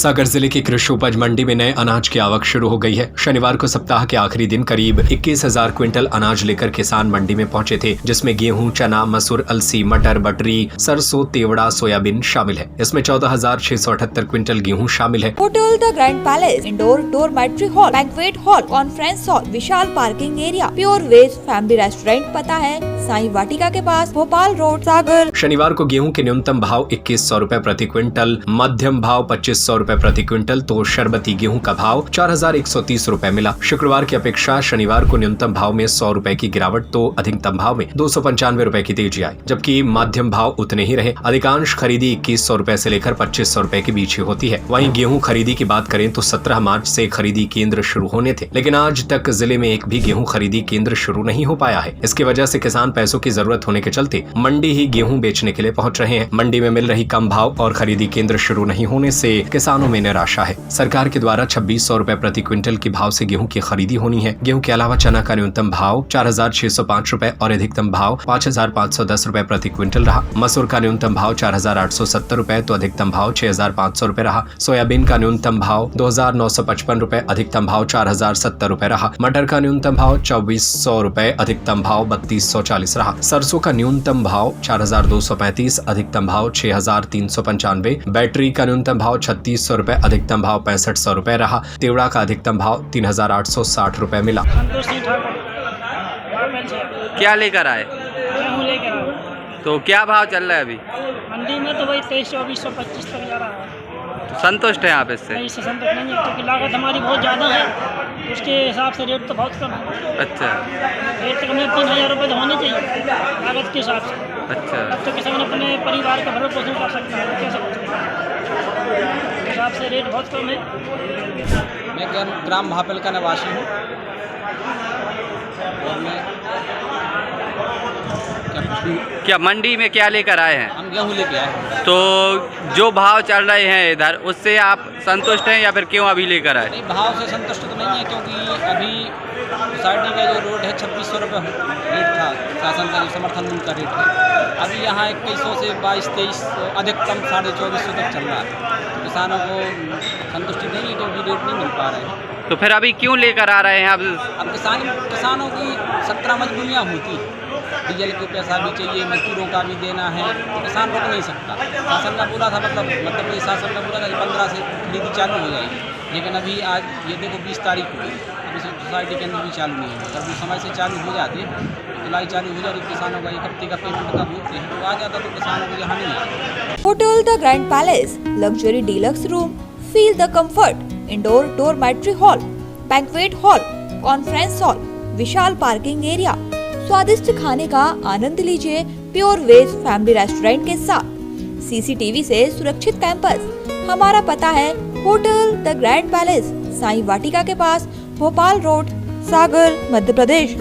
सागर जिले की कृषि उपज मंडी में नए अनाज की आवक शुरू हो गई है। शनिवार को सप्ताह के आखिरी दिन करीब 21,000 क्विंटल अनाज लेकर किसान मंडी में पहुंचे थे, जिसमें गेहूं, चना, मसूर, अलसी, मटर, बटरी, सरसों, तेवड़ा, सोयाबीन शामिल है। इसमें 14,678 क्विंटल गेहूं शामिल है। Hotel the grand Palace, indoor dormitory hall, banquet hall, conference hall, विशाल parking area, pure veg family restaurant. पता है साई वाटिका के पास, भोपाल रोड, सागर। शनिवार को गेहूं के न्यूनतम भाव 2100 रुपए प्रति क्विंटल, मध्यम भाव 2500 रुपए प्रति क्विंटल तो शरबती गेहूं का भाव 4130 रुपए मिला। शुक्रवार की अपेक्षा शनिवार को न्यूनतम भाव में 100 रुपए की गिरावट तो अधिकतम भाव में 295 रुपए की तेजी आई, जबकि मध्यम भाव उतने ही रहे। अधिकांश खरीदी 2100 रुपए से लेकर 2500 रुपए के बीच ही होती है। वहीं गेहूं खरीदी की बात करें तो 17 मार्च से खरीदी केंद्र शुरू होने थे, लेकिन आज तक जिले में एक भी गेहूं खरीदी केंद्र शुरू नहीं हो पाया है। इसकी वजह से किसान पैसों की जरूरत होने के चलते मंडी ही गेहूं बेचने के लिए पहुंच रहे हैं। मंडी में मिल रही कम भाव और खरीदी केंद्र शुरू नहीं होने से किसानों में निराशा है। सरकार के द्वारा 2600 रुपए प्रति क्विंटल के भाव से गेहूं की खरीदी होनी है। गेहूं के अलावा चना का न्यूनतम भाव 4605 रुपए और अधिकतम भाव 5510 रुपए प्रति क्विंटल रहा। मसूर का न्यूनतम भाव 4870 रुपए तो अधिकतम भाव 6500 रुपए रहा। सोयाबीन का न्यूनतम भाव 2955 रुपए, अधिकतम भाव 4070 रुपए रहा। मटर का न्यूनतम भाव 2400 रुपए, अधिकतम भाव 3240 रहा। सरसों का न्यूनतम भाव 4235, अधिकतम भाव 6395। बैटरी का न्यूनतम भाव 3600 रुपए, अधिकतम भाव 6500 रुपए रहा। तेवड़ा का अधिकतम भाव 3860 रुपए मिला। क्या लेकर आए? तो क्या भाव चल रहा है अभी मंडी में? तो वही 2300, 2400, 25 तक जा रहा है। तो संतुष्ट हैं आप इससे? नहीं, इससे संतुष्ट नहीं है, क्योंकि लागत हमारी बहुत ज़्यादा है। उसके हिसाब से रेट तो बहुत कम है। अच्छा, रेट तो कम 3000 रुपये तो होने चाहिए लागत के हिसाब से। अच्छा। अब तो किसान अपने परिवार का भरण पोषण कर सकता है, कैसे उस हिसाब से रेट बहुत कम है। मैं ग्राम महापल का निवासी हूँ और मैं क्या मंडी में क्या लेकर आए हैं? हम गेहूँ लेके आए हैं। तो जो भाव चल रहे हैं इधर, उससे आप संतुष्ट हैं या फिर क्यों अभी लेकर आए? नहीं, भाव से संतुष्ट तो नहीं है, क्योंकि अभी सोसाइटी का जो रोड है 2600 रुपये रेट था, शासन का जो समर्थन मूल्य का रेट है। अभी यहाँ 2100 से 2200-2300, अधिकतम 2450 तक चल रहा है। तो किसानों को संतुष्टि नहीं है, क्योंकि रेट नहीं मिल पा रहे हैं। तो फिर अभी क्यों लेकर आ रहे हैं अब? किसानों की 17 मजबूरियाँ होती हैं। डीजल के पैसा भी चाहिए, मजदूरों का भी देना है, तो किसान रुक नहीं सकता। शासन का बोला था, मतलब मध्य प्रदेश शासन का बोला था कि 15 से खरीदी चालू हो जाएगी, लेकिन अभी आज ये देखो 20 तारीख हो गई, अभी सोसाइटी के अंदर भी चालू नहीं हुआ। अगर वो समय से चालू हो जाते, जुलाई चालू हो जाती, किसानों का एक हफ्ते का पेमेंट का बोलते हैं तो आ जाता, तो किसानों को यहाँ नहीं आता। Hotel the grand palace, luxury deluxe room, feel the comfort, indoor dormitory hall, banquet hall, conference hall, विशाल पार्किंग एरिया। स्वादिष्ट खाने का आनंद लीजिए प्योर वेज फैमिली रेस्टोरेंट के साथ। सीसीटीवी से सुरक्षित कैंपस। हमारा पता है hotel the grand palace, Sai Vatika के पास, भोपाल रोड, सागर, मध्य प्रदेश।